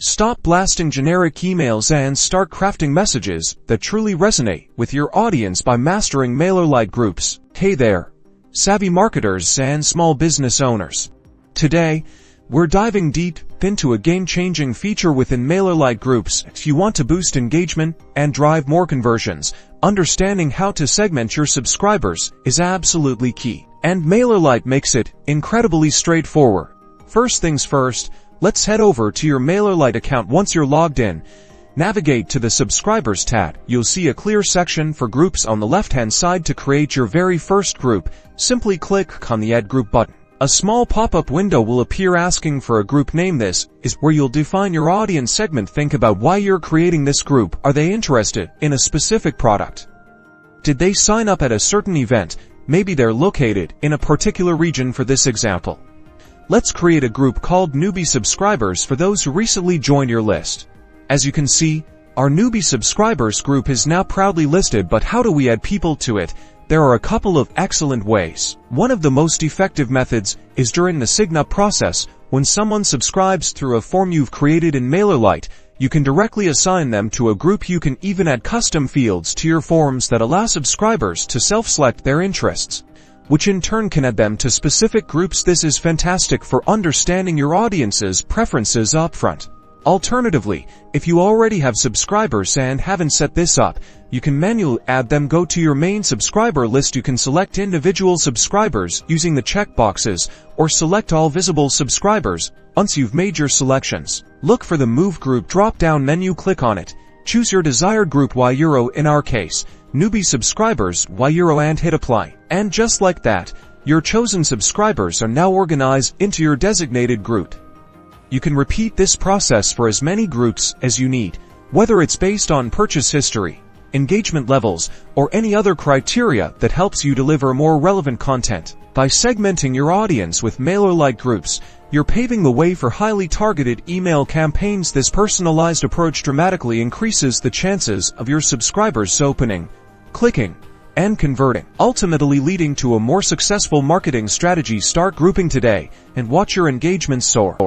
Stop blasting generic emails and start crafting messages that truly resonate with your audience by mastering Mailerlite groups. Hey there, savvy marketers and small business owners. Today, we're diving deep into a game-changing feature within Mailerlite groups. If you want to boost engagement and drive more conversions, understanding how to segment your subscribers is absolutely key. And Mailerlite makes it incredibly straightforward. First things first, let's head over to your Mailerlite account. Once you're logged in, navigate to the Subscribers tab. You'll see a clear section for groups on the left-hand side. To create your very first group, simply click on the Add Group button. A small pop-up window will appear asking for a group name. This is where you'll define your audience segment. Think about why you're creating this group. Are they interested in a specific product? Did they sign up at a certain event? Maybe they're located in a particular region. For this example, let's create a group called Newbie Subscribers for those who recently joined your list. As you can see, our Newbie Subscribers group is now proudly listed. But how do we add people to it? There are a couple of excellent ways. One of the most effective methods is during the sign-up process. When someone subscribes through a form you've created in Mailerlite, you can directly assign them to a group. You can even add custom fields to your forms that allow subscribers to self-select their interests, which in turn can add them to specific groups. This is fantastic for understanding your audience's preferences upfront. Alternatively, if you already have subscribers and haven't set this up, you can manually add them. Go to your main subscriber list. You can select individual subscribers using the checkboxes or select all visible subscribers. Once you've made your selections, look for the Move Group drop-down menu. Click on it. Choose your desired group, €, in our case, Newbie Subscribers, €, and hit Apply. And just like that, your chosen subscribers are now organized into your designated group. You can repeat this process for as many groups as you need, whether it's based on purchase history, engagement levels, or any other criteria that helps you deliver more relevant content. By segmenting your audience with Mailerlite groups, you're paving the way for highly targeted email campaigns. This personalized approach dramatically increases the chances of your subscribers opening, clicking, and converting, ultimately leading to a more successful marketing strategy. Start grouping today and watch your engagement soar.